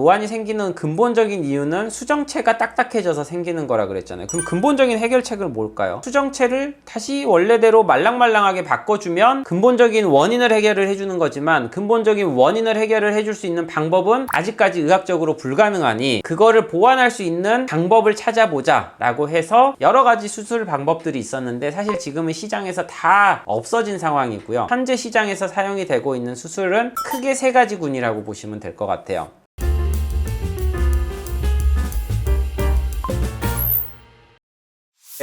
노안이 생기는 근본적인 이유는 수정체가 딱딱해져서 생기는 거라 그랬잖아요. 그럼 근본적인 해결책은 뭘까요? 수정체를 다시 원래대로 말랑말랑하게 바꿔주면 근본적인 원인을 해결을 해주는 거지만, 근본적인 원인을 해결을 해줄 수 있는 방법은 아직까지 의학적으로 불가능하니 그거를 보완할 수 있는 방법을 찾아보자 라고 해서 여러 가지 수술 방법들이 있었는데, 사실 지금은 시장에서 다 없어진 상황이고요. 현재 시장에서 사용이 되고 있는 수술은 크게 세 가지 군이라고 보시면 될 것 같아요.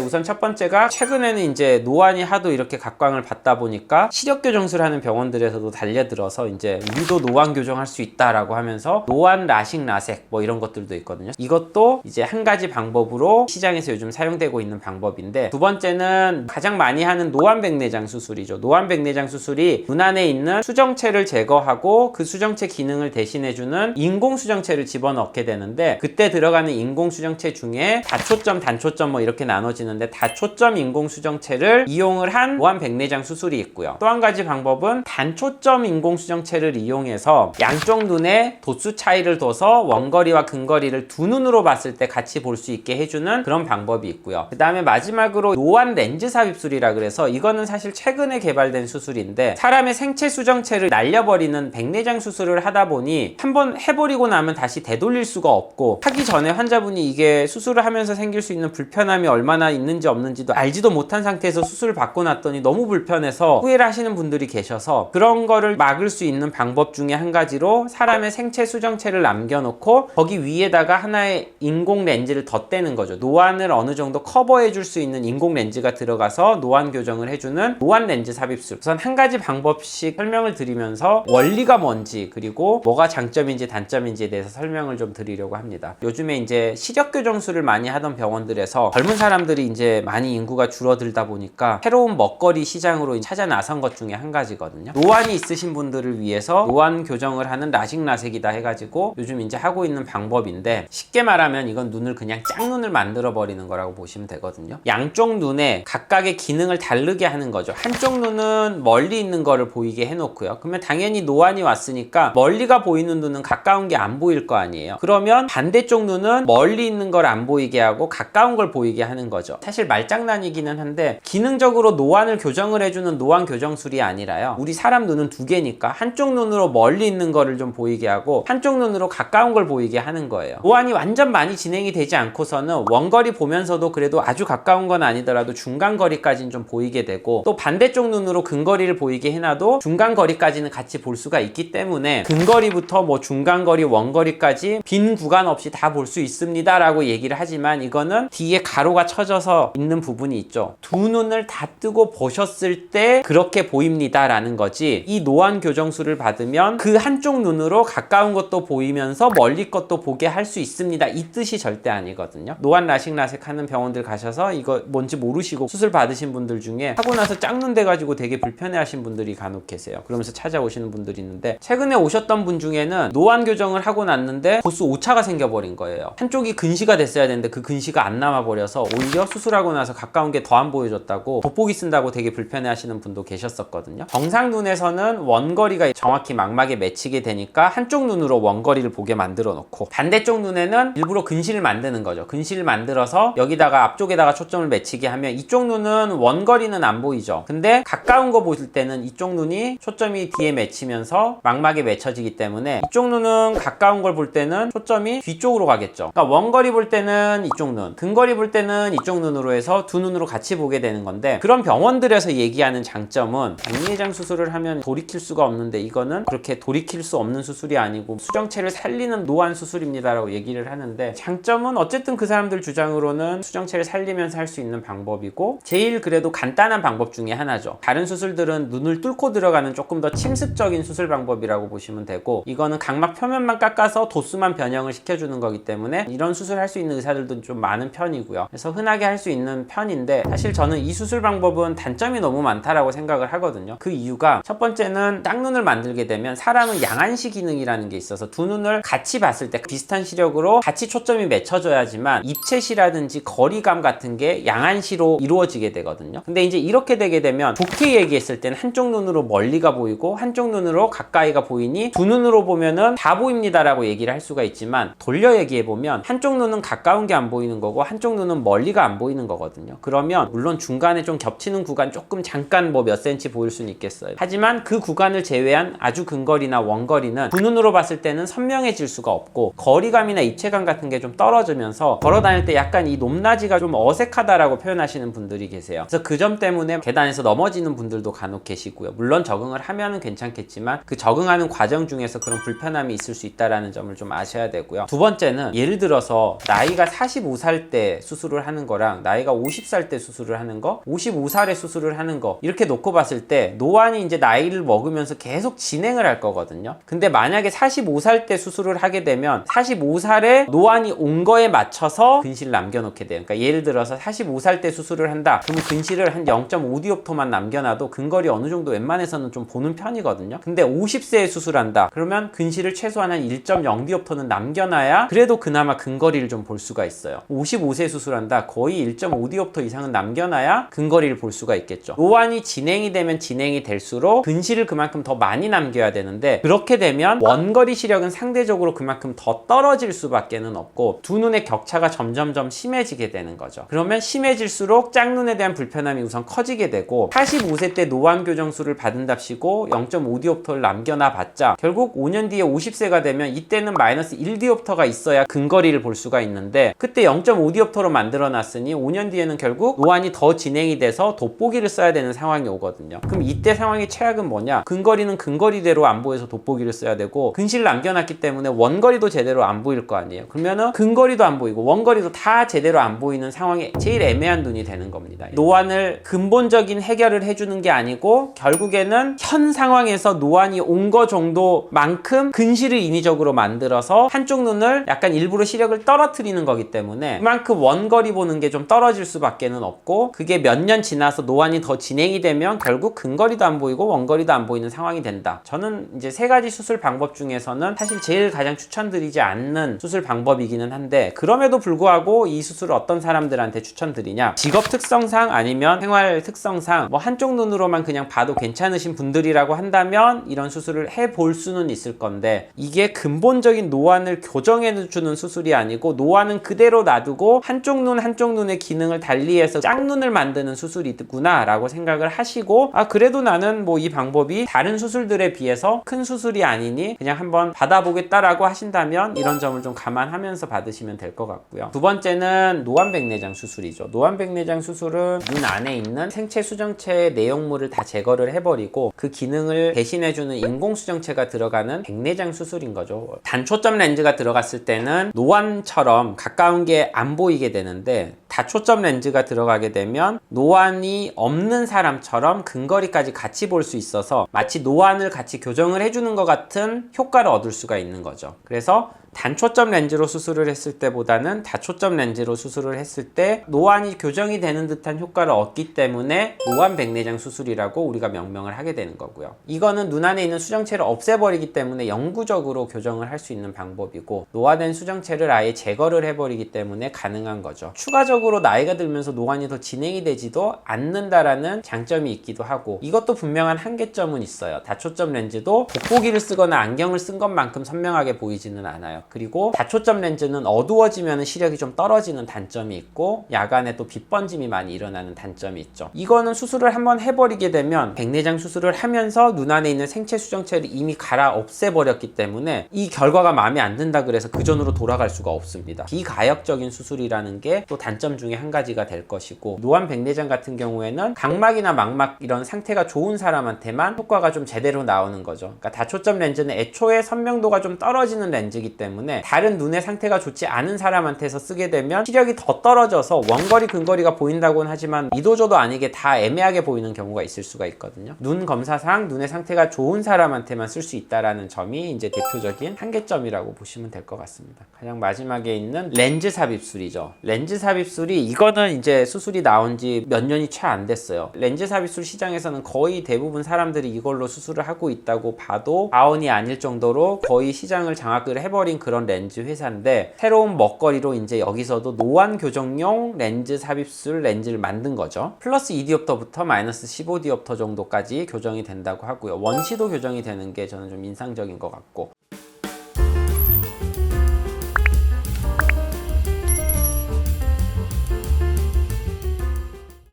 우선 첫 번째가, 최근에는 이제 노안이 하도 이렇게 각광을 받다 보니까 시력 교정술을 하는 병원들에서도 달려들어서 이제 우리도 노안 교정할 수 있다라고 하면서 노안 라식 라섹 뭐 이런 것들도 있거든요. 이것도 이제 한 가지 방법으로 시장에서 요즘 사용되고 있는 방법인데, 두 번째는 가장 많이 하는 노안 백내장 수술이죠. 노안 백내장 수술이 눈 안에 있는 수정체를 제거하고 그 수정체 기능을 대신해주는 인공 수정체를 집어넣게 되는데, 그때 들어가는 인공 수정체 중에 다초점, 단초점 뭐 이렇게 나눠지 는데 다초점 인공 수정체를 이용을 한 노안 백내장 수술이 있고요. 또 한 가지 방법은 단초점 인공 수정체를 이용해서 양쪽 눈에 도수 차이를 둬서 원거리와 근거리를 두 눈으로 봤을 때 같이 볼 수 있게 해주는 그런 방법이 있고요. 그 다음에 마지막으로 노안 렌즈 삽입술이라 그래서, 이거는 사실 최근에 개발된 수술인데, 사람의 생체 수정체를 날려버리는 백내장 수술을 하다 보니 한번 해버리고 나면 다시 되돌릴 수가 없고, 하기 전에 환자분이 이게 수술을 하면서 생길 수 있는 불편함이 얼마나 있는지 없는지도 알지도 못한 상태에서 수술을 받고 났더니 너무 불편해서 후회를 하시는 분들이 계셔서, 그런 거를 막을 수 있는 방법 중에 한 가지로 사람의 생체 수정체를 남겨놓고 거기 위에다가 하나의 인공 렌즈를 덧대는 거죠. 노안을 어느 정도 커버해 줄 수 있는 인공 렌즈가 들어가서 노안 교정을 해주는 노안 렌즈 삽입술. 우선 한 가지 방법씩 설명을 드리면서 원리가 뭔지, 그리고 뭐가 장점인지 단점인지에 대해서 설명을 좀 드리려고 합니다. 요즘에 이제 시력 교정술을 많이 하던 병원들에서 젊은 사람들이 이제 많이 인구가 줄어들다 보니까 새로운 먹거리 시장으로 찾아 나선 것 중에 한 가지거든요. 노안이 있으신 분들을 위해서 노안 교정을 하는 라식 라섹이다 해가지고 요즘 이제 하고 있는 방법인데, 쉽게 말하면 이건 눈을 그냥 짝눈을 만들어 버리는 거라고 보시면 되거든요. 양쪽 눈에 각각의 기능을 다르게 하는 거죠. 한쪽 눈은 멀리 있는 거를 보이게 해놓고요. 그러면 당연히 노안이 왔으니까 멀리가 보이는 눈은 가까운 게 안 보일 거 아니에요. 그러면 반대쪽 눈은 멀리 있는 걸 안 보이게 하고 가까운 걸 보이게 하는 거죠. 사실 말장난이기는 한데, 기능적으로 노안을 교정을 해주는 노안 교정술이 아니라요, 우리 사람 눈은 두 개니까 한쪽 눈으로 멀리 있는 거를 좀 보이게 하고 한쪽 눈으로 가까운 걸 보이게 하는 거예요. 노안이 완전 많이 진행이 되지 않고서는 원거리 보면서도 그래도 아주 가까운 건 아니더라도 중간 거리까지는 좀 보이게 되고, 또 반대쪽 눈으로 근거리를 보이게 해놔도 중간 거리까지는 같이 볼 수가 있기 때문에 근거리부터 뭐 중간 거리, 원거리까지 빈 구간 없이 다 볼 수 있습니다 라고 얘기를 하지만, 이거는 뒤에 가로가 쳐져서 있는 부분이 있죠. 두 눈을 다 뜨고 보셨을 때 그렇게 보입니다 라는 거지, 이 노안 교정술을 받으면 그 한쪽 눈으로 가까운 것도 보이면서 멀리 것도 보게 할 수 있습니다, 이 뜻이 절대 아니거든요. 노안 라식 라섹 하는 병원들 가셔서 이거 뭔지 모르시고 수술 받으신 분들 중에 하고 나서 짝눈 돼가지고 되게 불편해 하신 분들이 간혹 계세요. 그러면서 찾아오시는 분들이 있는데, 최근에 오셨던 분 중에는 노안 교정을 하고 났는데 도수 오차가 생겨버린 거예요. 한쪽이 근시가 됐어야 되는데 그 근시가 안 남아버려서 오히려 수술하고 나서 가까운 게 더 안 보여줬다고 돋보기 쓴다고 되게 불편해 하시는 분도 계셨었거든요. 정상 눈에서는 원거리가 정확히 망막에 맺히게 되니까 한쪽 눈으로 원거리를 보게 만들어 놓고, 반대쪽 눈에는 일부러 근시를 만드는 거죠. 근시를 만들어서 여기다가 앞쪽에다가 초점을 맺히게 하면 이쪽 눈은 원거리는 안 보이죠. 근데 가까운 거 보실 때는 이쪽 눈이 초점이 뒤에 맺히면서 망막에 맺혀지기 때문에 이쪽 눈은 가까운 걸 볼 때는 초점이 뒤쪽으로 가겠죠. 그러니까 원거리 볼 때는 이쪽 눈, 근거리 볼 때는 이쪽 눈으로 해서 두 눈으로 같이 보게 되는 건데, 그런 병원들에서 얘기하는 장점은 백내장 수술을 하면 돌이킬 수가 없는데, 이거는 그렇게 돌이킬 수 없는 수술이 아니고 수정체를 살리는 노안 수술입니다 라고 얘기를 하는데, 장점은 어쨌든 그 사람들 주장으로는 수정체를 살리면서 할 수 있는 방법이고 제일 그래도 간단한 방법 중에 하나죠. 다른 수술들은 눈을 뚫고 들어가는 조금 더 침습적인 수술 방법이라고 보시면 되고, 이거는 각막 표면만 깎아서 도수만 변형을 시켜주는 거기 때문에 이런 수술을 할 수 있는 의사들도 좀 많은 편이고요. 그래서 흔하게 할 수 있는 편인데 사실 저는 이 수술 방법은 단점이 너무 많다라고 생각을 하거든요. 그 이유가 첫 번째는 짝눈을 만들게 되면 사람은 양안시 기능이라는 게 있어서 두 눈을 같이 봤을 때 비슷한 시력으로 같이 초점이 맺혀져야지만 입체시라든지 거리감 같은 게 양안시로 이루어지게 되거든요. 근데 이제 이렇게 되게 되면 좋게 얘기했을 때는 한쪽 눈으로 멀리가 보이고 한쪽 눈으로 가까이가 보이니 두 눈으로 보면은 다 보입니다라고 얘기를 할 수가 있지만 돌려 얘기해 보면 한쪽 눈은 가까운 게 안 보이는 거고 한쪽 눈은 멀리가 안 보이는 거거든요. 그러면 물론 중간에 좀 겹치는 구간 조금 잠깐 뭐 몇 센치 보일 수는 있겠어요. 하지만 그 구간을 제외한 아주 근거리나 원거리는 두 눈으로 봤을 때는 선명해질 수가 없고 거리감이나 입체감 같은 게 좀 떨어지면서 걸어 다닐 때 약간 이 높낮이가 좀 어색하다라고 표현하시는 분들이 계세요. 그래서 그 점 때문에 계단에서 넘어지는 분들도 간혹 계시고요. 물론 적응을 하면은 괜찮겠지만 그 적응하는 과정 중에서 그런 불편함이 있을 수 있다라는 점을 좀 아셔야 되고요. 두 번째는 예를 들어서 나이가 45살 때 수술을 하는 거랑 나이가 50살 때 수술을 하는 거, 55살에 수술을 하는 거 이렇게 놓고 봤을 때 노안이 이제 나이를 먹으면서 계속 진행을 할 거거든요. 근데 만약에 45살 때 수술을 하게 되면 45살에 노안이 온 거에 맞춰서 근시를 남겨놓게 돼요. 그러니까 예를 들어서 45살 때 수술을 한다. 그러면 근시를 한 0.5디옵터만 남겨놔도 근거리 어느 정도 웬만해서는 좀 보는 편이거든요. 근데 50세에 수술한다. 그러면 근시를 최소한 한 1.0디옵터는 남겨놔야 그래도 그나마 근거리를 좀 볼 수가 있어요. 55세 수술한다. 거의 1.5디옵터 이상은 남겨놔야 근거리를 볼 수가 있겠죠. 노안이 진행이 되면 진행이 될수록 근시를 그만큼 더 많이 남겨야 되는데 그렇게 되면 원거리 시력은 상대적으로 그만큼 더 떨어질 수밖에는 없고 두 눈의 격차가 점점점 심해지게 되는 거죠. 그러면 심해질수록 짝눈에 대한 불편함이 우선 커지게 되고 45세 때 노안 교정술을 받은답시고 0.5디옵터를 남겨놔 봤자 결국 5년 뒤에 50세가 되면 이때는 마이너스 1디옵터가 있어야 근거리를 볼 수가 있는데 그때 0.5디옵터로 만들어 놨으니 5년 뒤에는 결국 노안이 더 진행이 돼서 돋보기를 써야 되는 상황이 오거든요. 그럼 이때 상황의 최악은 뭐냐? 근거리는 근거리대로 안 보여서 돋보기를 써야 되고 근시를 남겨놨기 때문에 원거리도 제대로 안 보일 거 아니에요. 그러면은 근거리도 안 보이고 원거리도 다 제대로 안 보이는 상황이 제일 애매한 눈이 되는 겁니다. 노안을 근본적인 해결을 해주는 게 아니고 결국에는 현 상황에서 노안이 온 거 정도만큼 근시를 인위적으로 만들어서 한쪽 눈을 약간 일부러 시력을 떨어뜨리는 거기 때문에 그만큼 원거리 보는 게 좀 떨어질 수밖에는 없고 그게 몇 년 지나서 노안이 더 진행이 되면 결국 근거리도 안 보이고 원거리도 안 보이는 상황이 된다. 저는 이제 세 가지 수술 방법 중에서는 사실 제일 가장 추천드리지 않는 수술 방법이기는 한데 그럼에도 불구하고 이 수술을 어떤 사람들한테 추천드리냐? 직업 특성상 아니면 생활 특성상 뭐 한쪽 눈으로만 그냥 봐도 괜찮으신 분들이라고 한다면 이런 수술을 해볼 수는 있을 건데 이게 근본적인 노안을 교정해주는 수술이 아니고 노안은 그대로 놔두고 한쪽 눈의 기능을 달리해서 짝눈을 만드는 수술이구나 라고 생각을 하시고 그래도 나는 뭐 이 방법이 다른 수술들에 비해서 큰 수술이 아니니 그냥 한번 받아보겠다라고 하신다면 이런 점을 좀 감안하면서 받으시면 될 것 같고요. 두 번째는 노안백내장 수술이죠. 노안백내장 수술은 눈 안에 있는 생체 수정체의 내용물을 다 제거를 해버리고 그 기능을 대신해주는 인공수정체가 들어가는 백내장 수술인 거죠. 단초점 렌즈가 들어갔을 때는 노안처럼 가까운 게 안 보이게 되는데 다초점 렌즈가 들어가게 되면 노안이 없는 사람처럼 근거리까지 같이 볼 수 있어서 마치 노안을 같이 교정을 해주는 것 같은 효과를 얻을 수가 있는 거죠. 그래서 단초점 렌즈로 수술을 했을 때보다는 다초점 렌즈로 수술을 했을 때 노안이 교정이 되는 듯한 효과를 얻기 때문에 노안 백내장 수술이라고 우리가 명명을 하게 되는 거고요. 이거는 눈 안에 있는 수정체를 없애버리기 때문에 영구적으로 교정을 할 수 있는 방법이고 노화된 수정체를 아예 제거를 해버리기 때문에 가능한 거죠. 추가적으로 나이가 들면서 노안이 더 진행이 되지도 않는다라는 장점이 있기도 하고 이것도 분명한 한계점은 있어요. 다초점 렌즈도 돋보기를 쓰거나 안경을 쓴 것만큼 선명하게 보이지는 않아요. 그리고 다초점 렌즈는 어두워지면 시력이 좀 떨어지는 단점이 있고 야간에 또 빛 번짐이 많이 일어나는 단점이 있죠. 이거는 수술을 한번 해버리게 되면 백내장 수술을 하면서 눈 안에 있는 생체 수정체를 이미 갈아 없애버렸기 때문에 이 결과가 마음에 안 든다 그래서 그 전으로 돌아갈 수가 없습니다. 비가역적인 수술이라는 게 또 단점 중에 한 가지가 될 것이고 노안 백내장 같은 경우에는 각막이나 망막 이런 상태가 좋은 사람한테만 효과가 좀 제대로 나오는 거죠. 그러니까 다초점 렌즈는 애초에 선명도가 좀 떨어지는 렌즈이기 때문에 때문에 다른 눈의 상태가 좋지 않은 사람한테서 쓰게 되면 시력이 더 떨어져서 원거리 근거리가 보인다고는 하지만 이도저도 아니게 다 애매하게 보이는 경우가 있을 수가 있거든요. 눈 검사상 눈의 상태가 좋은 사람한테만 쓸 수 있다라는 점이 이제 대표적인 한계점이라고 보시면 될 것 같습니다. 가장 마지막에 있는 렌즈 삽입술이죠. 렌즈 삽입술이 이거는 이제 수술이 나온 지 몇 년이 채 안 됐어요. 렌즈 삽입술 시장에서는 거의 대부분 사람들이 이걸로 수술을 하고 있다고 봐도 과언이 아닐 정도로 거의 시장을 장악을 해버린 그런 렌즈 회사인데 새로운 먹거리로 이제 여기서도 노안 교정용 렌즈 삽입술 렌즈를 만든 거죠. 플러스 2디옵터부터 마이너스 15디옵터 정도까지 교정이 된다고 하고요. 원시도 교정이 되는 게 저는 좀 인상적인 것 같고